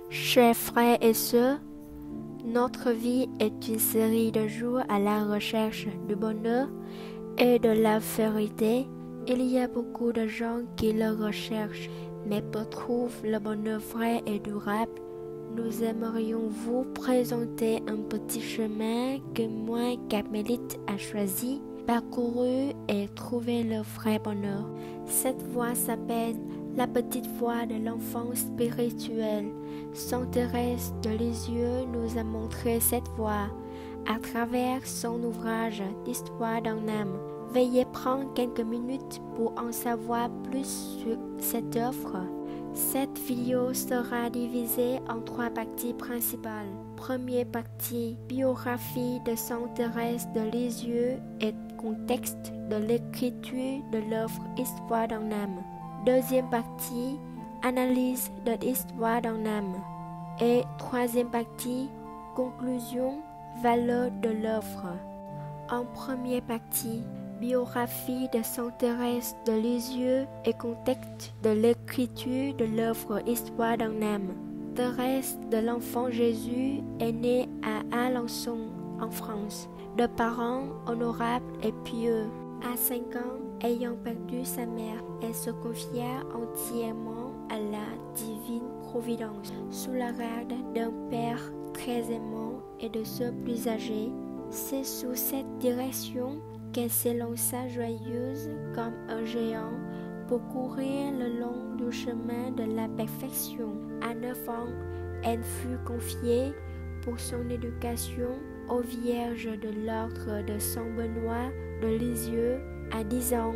Chers frères et sœurs, notre vie est une série de jours à la recherche du bonheur et de la vérité. Il y a beaucoup de gens qui le recherchent, mais peu trouvent le bonheur vrai et durable. Nous aimerions vous présenter un petit chemin que moi, Carmélite, a choisi, parcouru et trouvé le vrai bonheur. Cette voie s'appelle la petite voie de l'enfant spirituel. Sainte Thérèse de Lisieux nous a montré cette voie à travers son ouvrage d'histoire d'un âme. Veuillez prendre quelques minutes pour en savoir plus sur cette œuvre. Cette vidéo sera divisée en 3 parties principales. Première partie, biographie de Sainte Thérèse de Lisieux et contexte de l'écriture de l'œuvre Histoire d'un âme. Deuxième partie, analyse de l'histoire d'un âme. Et troisième partie, conclusion, valeur de l'œuvre. En première partie, biographie de Sainte Thérèse de Lisieux et contexte de l'écriture de l'œuvre Histoire d'un âme. Thérèse de l'Enfant Jésus est née à Alençon, en France, de parents honorables et pieux. À 5 ans, ayant perdu sa mère, elle se confia entièrement à la divine providence, sous la garde d'un père très aimant et de ceux plus âgés. C'est sous cette direction qu'elle s'élança joyeuse comme un géant pour courir le long du chemin de la perfection. À 9 ans, elle fut confiée pour son éducation aux Vierges de l'ordre de Saint-Benoît de Lisieux. À 10 ans,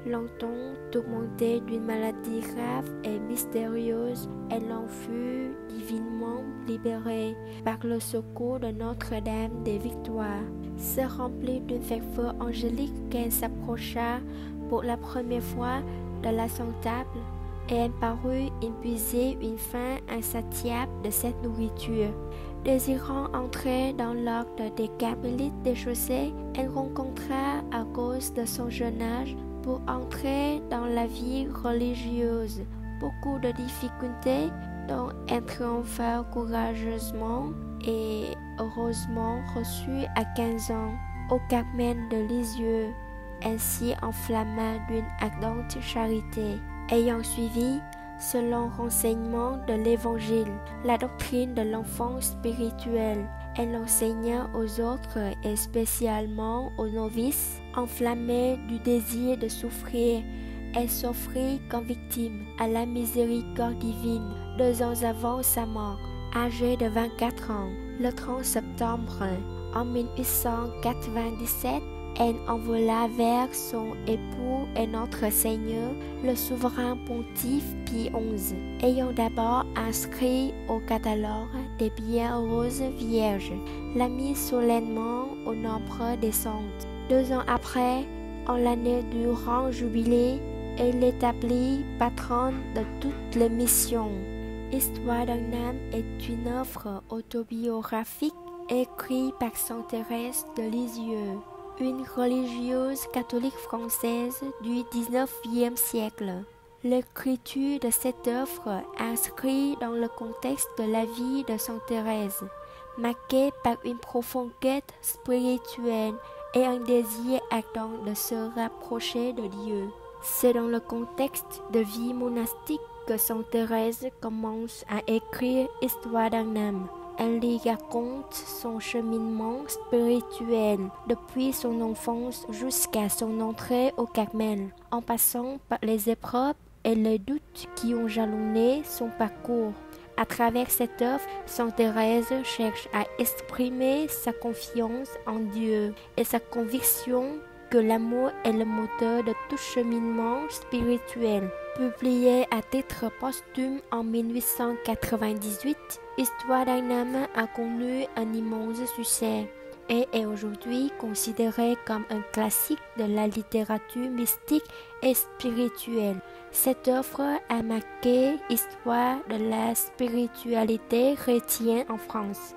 longtemps tourmentée d'une maladie grave et mystérieuse, elle en fut divinement libérée par le secours de Notre-Dame des Victoires. Se remplie d'une ferveur angélique qu'elle s'approcha pour la première fois de la Sainte Table et elle parut épuiser une faim insatiable de cette nourriture. Désirant entrer dans l'ordre des Carmélites déchaussés, elle rencontra, à cause de son jeune âge, pour entrer dans la vie religieuse, beaucoup de difficultés dont elle triompha courageusement et heureusement reçue à 15 ans au Carmel de Lisieux. Elle s'y enflamma d'une ardente charité, ayant suivi, selon renseignement de l'Évangile, la doctrine de l'enfant spirituel. Elle enseigna aux autres et spécialement aux novices, enflammés du désir de souffrir. Elle s'offrit comme victime à la miséricorde divine 2 ans avant sa mort, âgée de 24 ans. Le 30 septembre en 1897, elle envola vers son époux et notre Seigneur, le souverain pontife Pie XI, ayant d'abord inscrit au catalogue des bienheureuses vierges, l'a mis solennellement au nombre des saintes. 2 ans après, en l'année du grand jubilé, elle l'établit patronne de toutes les missions. Histoire d'un âme est une œuvre autobiographique écrite par Sainte Thérèse de Lisieux, une religieuse catholique française du XIXe siècle. L'écriture de cette œuvre inscrit dans le contexte de la vie de Sainte Thérèse, marquée par une profonde quête spirituelle et un désir ardent de se rapprocher de Dieu. C'est dans le contexte de vie monastique que Sainte Thérèse commence à écrire Histoire d'un âme. Elle y raconte son cheminement spirituel depuis son enfance jusqu'à son entrée au Carmel, en passant par les épreuves et les doutes qui ont jalonné son parcours. À travers cette œuvre, Sainte Thérèse cherche à exprimer sa confiance en Dieu et sa conviction que l'amour est le moteur de tout cheminement spirituel. Publié à titre posthume en 1898, Histoire d'un âme a connu un immense succès et est aujourd'hui considéré comme un classique de la littérature mystique et spirituelle. Cette œuvre a marqué l'histoire de la spiritualité chrétienne en France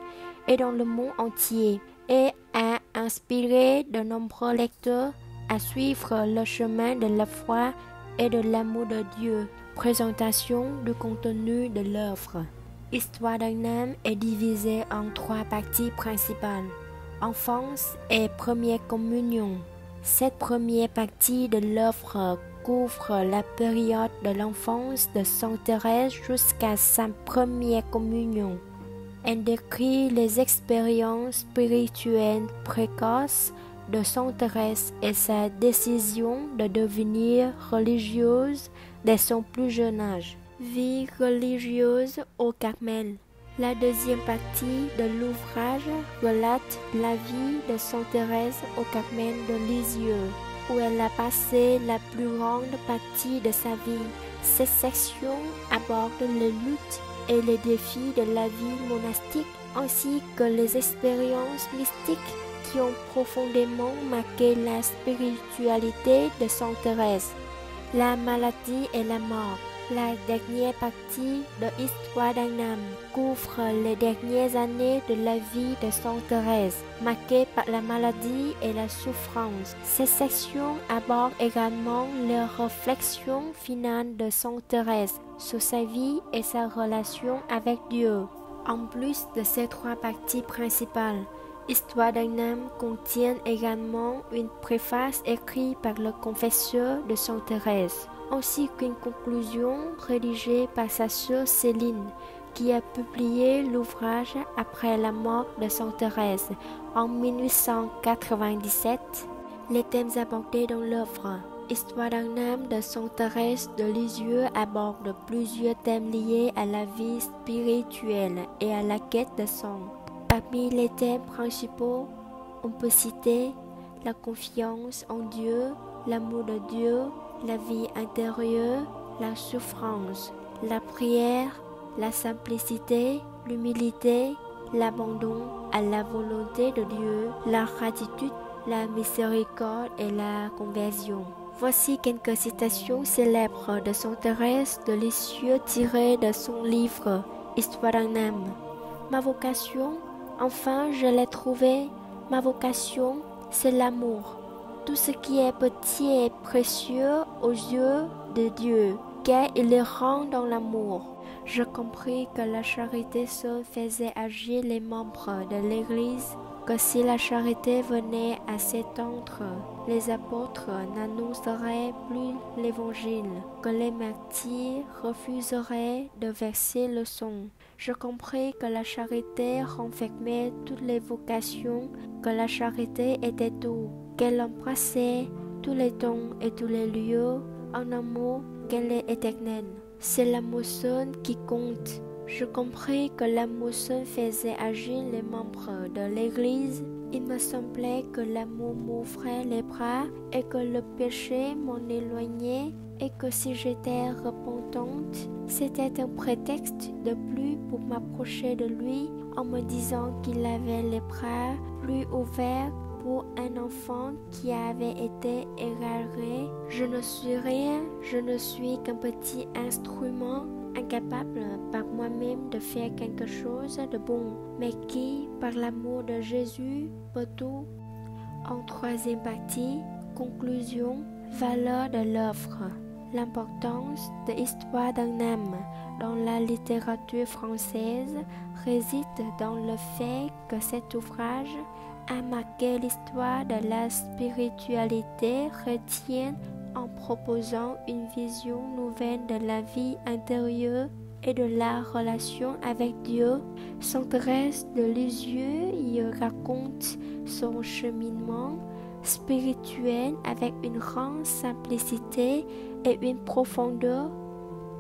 et dans le monde entier et a inspiré de nombreux lecteurs à suivre le chemin de la foi et de l'amour de Dieu. Présentation du contenu de l'œuvre. Histoire d'un âme est divisée en 3 parties principales. Enfance et première communion. Cette première partie de l'œuvre couvre la période de l'enfance de Sainte Thérèse jusqu'à sa première communion. Elle décrit les expériences spirituelles précoces de Sainte Thérèse et sa décision de devenir religieuse dès son plus jeune âge. Vie religieuse au Carmel. La deuxième partie de l'ouvrage relate la vie de Sainte Thérèse au Carmel de Lisieux, où elle a passé la plus grande partie de sa vie. Cette section aborde les luttes et les défis de la vie monastique, ainsi que les expériences mystiques qui ont profondément marqué la spiritualité de Sainte Thérèse. La maladie et la mort. La dernière partie de Histoire d'un âme couvre les dernières années de la vie de Sainte Thérèse, marquées par la maladie et la souffrance. Cette section aborde également les réflexions finales de Sainte Thérèse sur sa vie et sa relation avec Dieu. En plus de ces 3 parties principales, Histoire d'un âme contient également une préface écrite par le confesseur de Sainte Thérèse, ainsi qu'une conclusion rédigée par sa sœur Céline, qui a publié l'ouvrage après la mort de Sainte Thérèse en 1897. Les thèmes abordés dans l'œuvre Histoire d'un âme de Sainte Thérèse de Lisieux aborde plusieurs thèmes liés à la vie spirituelle et à la quête de sens. Parmi les thèmes principaux, on peut citer la confiance en Dieu, l'amour de Dieu, la vie intérieure, la souffrance, la prière, la simplicité, l'humilité, l'abandon à la volonté de Dieu, la gratitude, la miséricorde et la conversion. Voici quelques citations célèbres de Sainte Thérèse de Lisieux tirées de son livre Histoire d'un âme. Ma vocation, enfin je l'ai trouvée, ma vocation, c'est l'amour. Tout ce qui est petit et précieux aux yeux de Dieu, car il le rend dans l'amour. Je compris que la charité seule faisait agir les membres de l'Église, que si la charité venait à s'étendre, les apôtres n'annonceraient plus l'Évangile, que les martyrs refuseraient de verser le sang. Je compris que la charité renfermait toutes les vocations, que la charité était tout, qu'elle embrassait tous les temps et tous les lieux, en un mot, qu'elle est éternelle. C'est l'amour seul qui compte. Je compris que l'amour seul faisait agir les membres de l'Église. Il me semblait que l'amour m'ouvrait les bras et que le péché m'en éloignait et que si j'étais repentante, c'était un prétexte de plus pour m'approcher de lui en me disant qu'il avait les bras plus ouverts pour un enfant qui avait été égaré. Je ne suis rien, je ne suis qu'un petit instrument incapable par moi-même de faire quelque chose de bon, mais qui, par l'amour de Jésus, peut tout. En troisième partie, conclusion, valeur de l'œuvre. L'importance de l'histoire d'un âme dans la littérature française réside dans le fait que cet ouvrage a marqué l'histoire de la spiritualité chrétienne en proposant une vision nouvelle de la vie intérieure et de la relation avec Dieu. Sainte Thérèse de Lisieux y raconte son cheminement spirituel avec une grande simplicité et une profondeur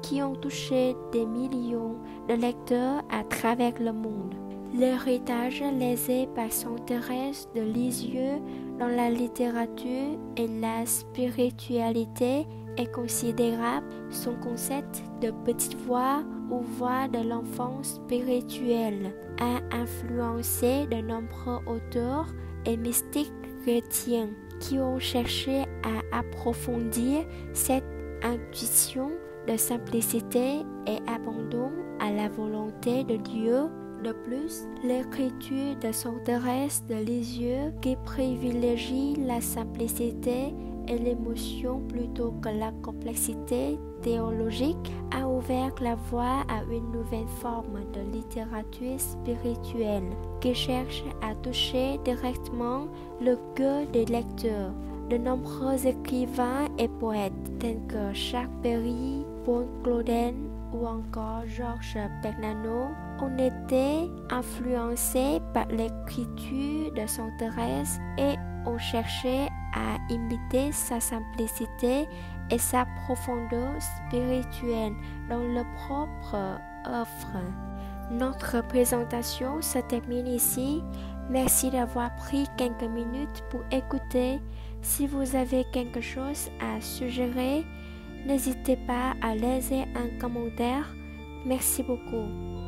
qui ont touché des millions de lecteurs à travers le monde. L'héritage laissé par Sainte Thérèse de Lisieux dans la littérature et la spiritualité est considérable. Son concept de petite voix ou voix de l'enfant spirituel a influencé de nombreux auteurs et mystiques chrétiens qui ont cherché à approfondir cette intuition de simplicité et abandon à la volonté de Dieu. De plus, l'écriture de Sainte Thérèse de Lisieux, qui privilégie la simplicité et l'émotion plutôt que la complexité théologique a ouvert la voie à une nouvelle forme de littérature spirituelle qui cherche à toucher directement le cœur des lecteurs. De nombreux écrivains et poètes tels que Jacques Perry, Paul Claudel ou encore Georges Bernanos ont été influencés par l'écriture de Sainte Thérèse et ont cherché à imiter sa simplicité et sa profondeur spirituelle dans leur propre œuvre. Notre présentation se termine ici. Merci d'avoir pris quelques minutes pour écouter. Si vous avez quelque chose à suggérer, n'hésitez pas à laisser un commentaire. Merci beaucoup.